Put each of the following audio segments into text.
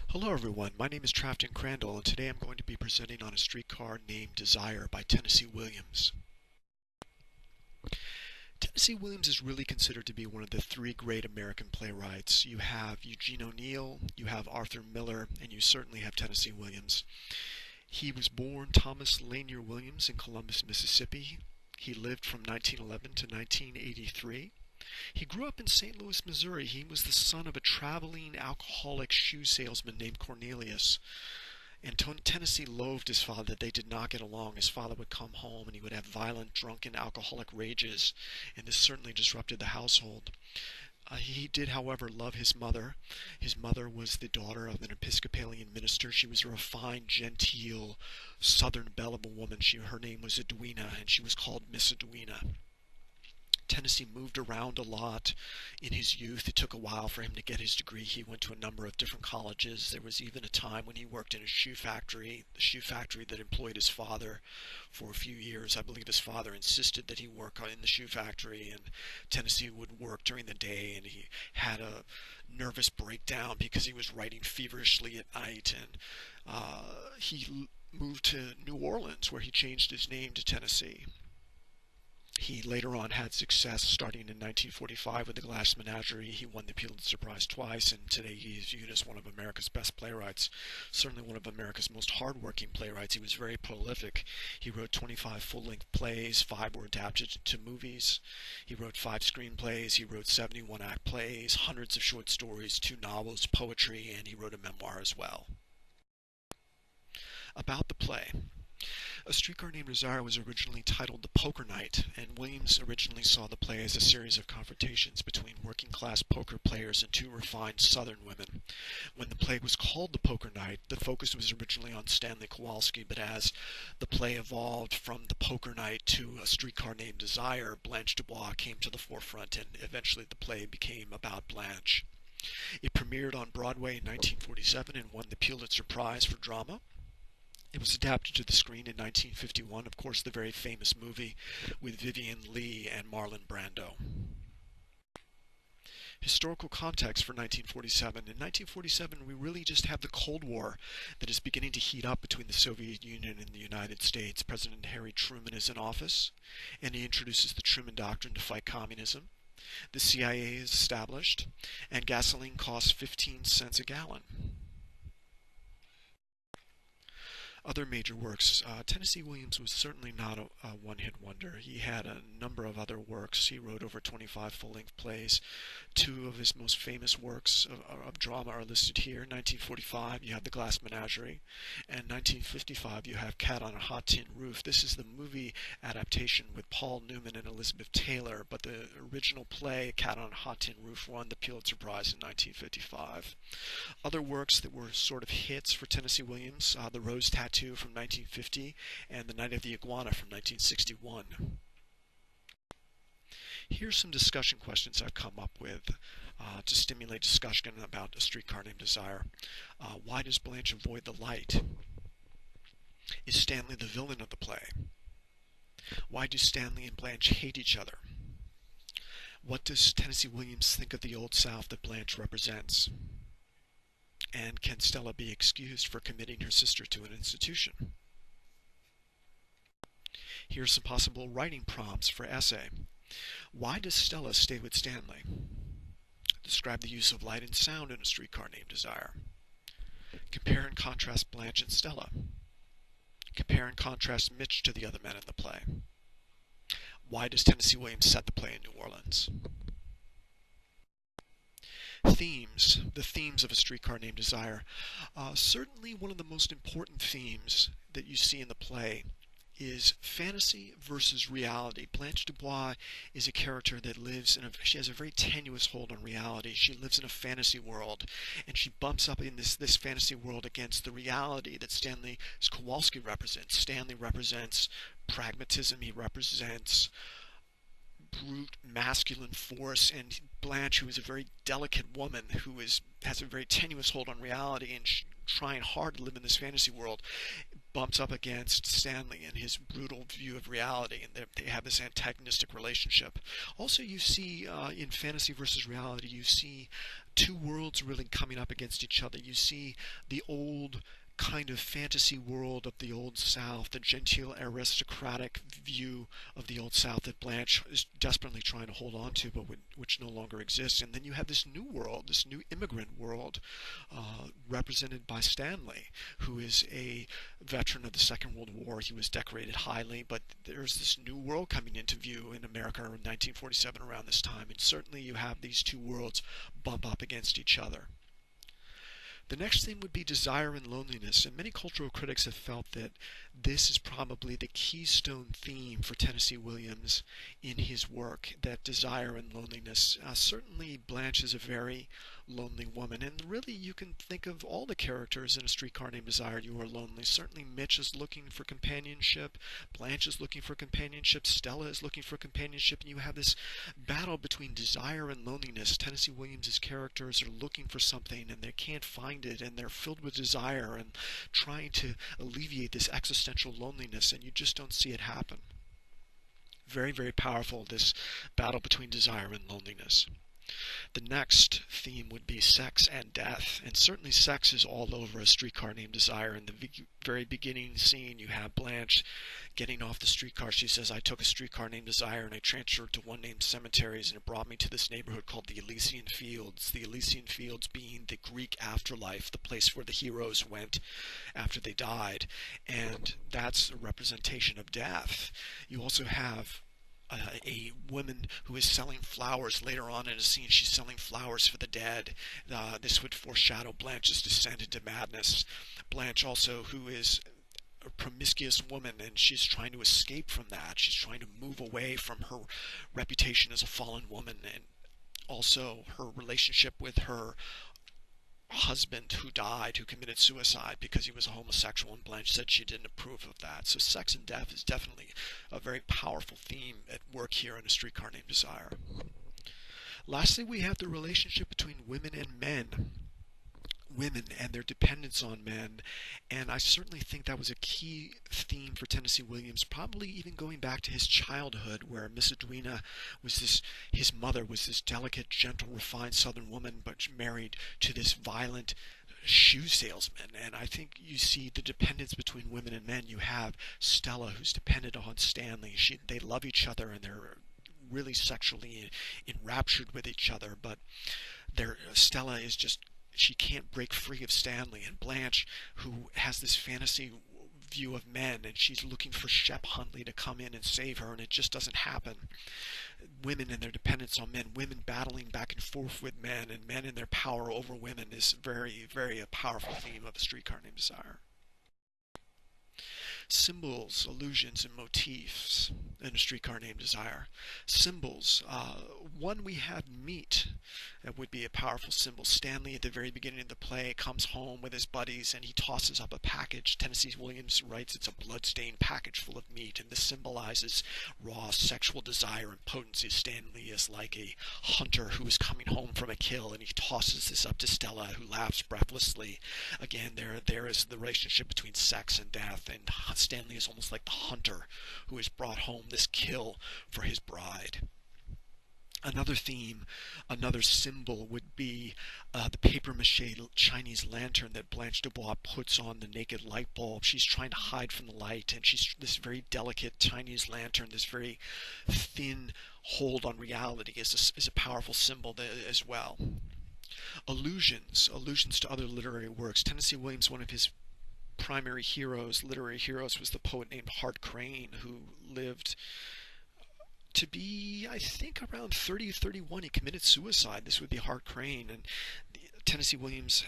Hello everyone, my name is Trafton Crandall and today I'm going to be presenting on a streetcar named Desire by Tennessee Williams. Tennessee Williams is really considered to be one of the three great American playwrights. You have Eugene O'Neill, you have Arthur Miller, and you certainly have Tennessee Williams. He was born Thomas Lanier Williams in Columbus, Mississippi. He lived from 1911 to 1983. He grew up in St. Louis, Missouri. He was the son of a traveling alcoholic shoe salesman named Cornelius. And Tennessee loathed his father. They did not get along. His father would come home and he would have violent, drunken, alcoholic rages, and this certainly disrupted the household. He did, however, love his mother. His mother was the daughter of an Episcopalian minister. She was a refined, genteel, southern belle of a woman. Her name was Edwina, and she was called Miss Edwina. Tennessee moved around a lot in his youth. It took a while for him to get his degree. He went to a number of different colleges. There was even a time when he worked in a shoe factory, the shoe factory that employed his father for a few years. I believe his father insisted that he work in the shoe factory, and Tennessee would work during the day, and he had a nervous breakdown because he was writing feverishly at night, and he moved to New Orleans, where he changed his name to Tennessee. He later on had success starting in 1945 with The Glass Menagerie. He won the Pulitzer Prize twice, and today he is viewed as one of America's best playwrights, certainly one of America's most hardworking playwrights. He was very prolific. He wrote 25 full-length plays, 5 were adapted to movies. He wrote 5 screenplays. He wrote 71 act plays, hundreds of short stories, 2 novels, poetry, and he wrote a memoir as well. About the play. A Streetcar Named Desire was originally titled The Poker Night, and Williams originally saw the play as a series of confrontations between working-class poker players and 2 refined Southern women. When the play was called The Poker Night, the focus was originally on Stanley Kowalski, but as the play evolved from The Poker Night to A Streetcar Named Desire, Blanche Dubois came to the forefront, and eventually the play became about Blanche. It premiered on Broadway in 1947 and won the Pulitzer Prize for drama. It was adapted to the screen in 1951, of course, the very famous movie with Vivien Leigh and Marlon Brando. Historical context for 1947. In 1947, we really just have the Cold War that is beginning to heat up between the Soviet Union and the United States. President Harry Truman is in office, and he introduces the Truman Doctrine to fight communism. The CIA is established, and gasoline costs 15 cents a gallon. Other major works. Tennessee Williams was certainly not a one-hit wonder. He had a number of other works. He wrote over 25 full-length plays. 2 of his most famous works of drama are listed here. In 1945, you have The Glass Menagerie, and 1955, you have Cat on a Hot Tin Roof. This is the movie adaptation with Paul Newman and Elizabeth Taylor, but the original play, Cat on a Hot Tin Roof, won the Pulitzer Prize in 1955. Other works that were sort of hits for Tennessee Williams, The Rose Tattoo from 1950 and The Night of the Iguana from 1961. Here's some discussion questions I've come up with to stimulate discussion about A Streetcar Named Desire. Why does Blanche avoid the light? Is Stanley the villain of the play? Why do Stanley and Blanche hate each other? What does Tennessee Williams think of the Old South that Blanche represents? And can Stella be excused for committing her sister to an institution? Here are some possible writing prompts for essay. Why does Stella stay with Stanley? Describe the use of light and sound in A Streetcar Named Desire. Compare and contrast Blanche and Stella. Compare and contrast Mitch to the other men in the play. Why does Tennessee Williams set the play in New Orleans? Themes, the themes of A Streetcar Named Desire. Certainly one of the most important themes that you see in the play is fantasy versus reality. Blanche Dubois is a character that lives she has a very tenuous hold on reality. She lives in a fantasy world, and she bumps up in this fantasy world against the reality that Stanley Kowalski represents. Stanley represents pragmatism, he represents brute masculine force, and Blanche, who is a very delicate woman who has a very tenuous hold on reality and trying hard to live in this fantasy world, bumps up against Stanley and his brutal view of reality, and they have this antagonistic relationship. Also, you see in fantasy versus reality, you see two worlds really coming up against each other. You see the old kind of fantasy world of the Old South, the genteel aristocratic view of the Old South that Blanche is desperately trying to hold on to, but which no longer exists. And then you have this new world, this new immigrant world, represented by Stanley, who is a veteran of the Second World War. He was decorated highly, but there's this new world coming into view in America in 1947 around this time, and certainly you have these two worlds bump up against each other. The next theme would be desire and loneliness, and many cultural critics have felt that this is probably the keystone theme for Tennessee Williams in his work, that desire and loneliness. Certainly Blanche is a very lonely woman, and really you can think of all the characters in A Streetcar Named Desire who are lonely. Certainly Mitch is looking for companionship, Blanche is looking for companionship, Stella is looking for companionship, and you have this battle between desire and loneliness. Tennessee Williams's characters are looking for something and they can't find it, and they're filled with desire and trying to alleviate this existential loneliness, and you just don't see it happen. Very, very powerful, this battle between desire and loneliness. The next theme would be sex and death, and certainly sex is all over A Streetcar Named Desire. In the very beginning scene, you have Blanche getting off the streetcar. She says, "I took a streetcar named Desire and I transferred to one named Cemeteries, and it brought me to this neighborhood called the Elysian Fields." The Elysian Fields being the Greek afterlife, the place where the heroes went after they died, and that's a representation of death. You also have a woman who is selling flowers later on in a scene. She's selling flowers for the dead. This would foreshadow Blanche's descent into madness. Blanche also, who is a promiscuous woman, and she's trying to escape from that. She's trying to move away from her reputation as a fallen woman, and also her relationship with her husband who died, who committed suicide because he was a homosexual, and Blanche said she didn't approve of that. So sex and death is definitely a very powerful theme at work here in A Streetcar Named Desire. Lastly, we have the relationship between women and men. Women and their dependence on men, and I certainly think that was a key theme for Tennessee Williams, probably even going back to his childhood, where Miss Edwina was his mother was this delicate, gentle, refined Southern woman, but married to this violent shoe salesman. And I think you see the dependence between women and men. You have Stella, who's dependent on Stanley. They love each other, and they're really sexually enraptured with each other, but Stella is just, she can't break free of Stanley. And Blanche, who has this fantasy view of men, and she's looking for Shep Huntley to come in and save her, and it just doesn't happen. Women and their dependence on men, women battling back and forth with men, and men and their power over women is very, very a powerful theme of A Streetcar Named Desire. Symbols, allusions, and motifs in A Streetcar Named Desire. Symbols. One, we have meat. That would be a powerful symbol. Stanley, at the very beginning of the play, comes home with his buddies and he tosses up a package. Tennessee Williams writes it's a blood-stained package full of meat, and this symbolizes raw sexual desire and potency. Stanley is like a hunter who is coming home from a kill, and he tosses this up to Stella, who laughs breathlessly. Again, there is the relationship between sex and death, and Stanley is almost like the hunter who has brought home this kill for his bride. Another theme, another symbol would be the papier-mâché Chinese lantern that Blanche Dubois puts on the naked light bulb. She's trying to hide from the light, and she's this very delicate Chinese lantern, this very thin hold on reality is a powerful symbol as well. Allusions to other literary works. Tennessee Williams, one of his primary heroes, literary heroes, was the poet named Hart Crane, who lived to be, I think, around 30 or 31. He committed suicide. This would be Hart Crane, and Tennessee Williams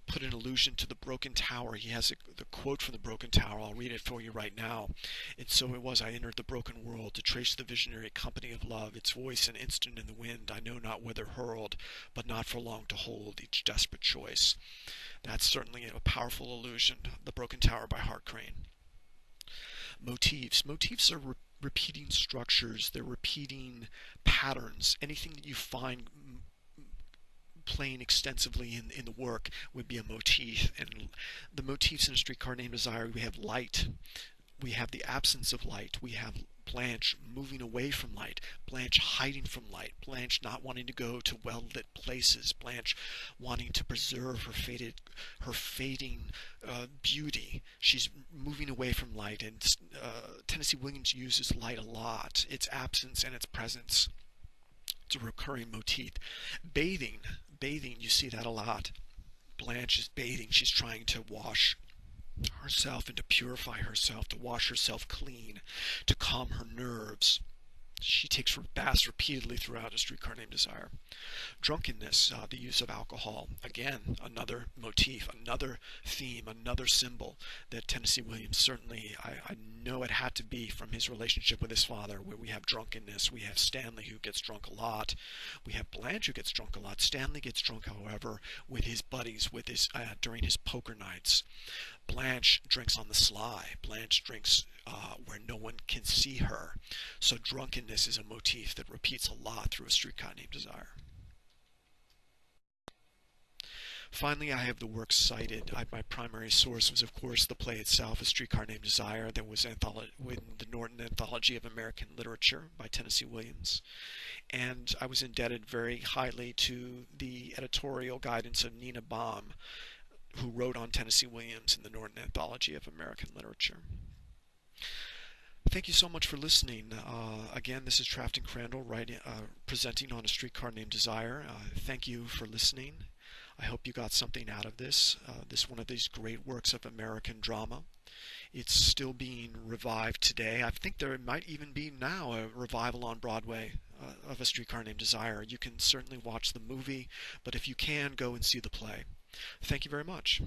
put an allusion to the broken tower. He has the quote from the broken tower. I'll read it for you right now. "And so it was I entered the broken world to trace the visionary company of love, its voice an instant in the wind, I know not whither hurled, but not for long to hold each desperate choice." That's certainly a powerful allusion, The Broken Tower by Hart Crane. Motifs. Motifs are repeating structures. They're repeating patterns. Anything that you find playing extensively in the work would be a motif. And the motifs in A Streetcar Named Desire, we have light. We have the absence of light. We have Blanche moving away from light, Blanche hiding from light, Blanche not wanting to go to well-lit places, Blanche wanting to preserve her fading beauty. She's moving away from light, and Tennessee Williams uses light a lot, its absence and its presence. It's a recurring motif. Bathing, you see that a lot. Blanche is bathing. She's trying to wash herself and to purify herself, to wash herself clean, to calm her nerves. She takes baths repeatedly throughout A Streetcar Named Desire. Drunkenness, the use of alcohol, again, another motif, another theme, another symbol that Tennessee Williams certainly, I know it had to be from his relationship with his father, where we have drunkenness. We have Stanley, who gets drunk a lot. We have Blanche, who gets drunk a lot. Stanley gets drunk, however, with his buddies, during his poker nights. Blanche drinks on the sly. Blanche drinks where no one can see her. So drunkenness is a motif that repeats a lot through A Streetcar Named Desire. Finally, I have the works cited. My primary source was, of course, the play itself, A Streetcar Named Desire, that was within the Norton Anthology of American Literature by Tennessee Williams. And I was indebted very highly to the editorial guidance of Nina Baum, who wrote on Tennessee Williams in the Norton Anthology of American Literature. Thank you so much for listening. Again, this is Trafton Crandall presenting on A Streetcar Named Desire. Thank you for listening. I hope you got something out of this. One of these great works of American drama. It's still being revived today. I think there might even be now a revival on Broadway of A Streetcar Named Desire. You can certainly watch the movie, but if you can, go and see the play. Thank you very much.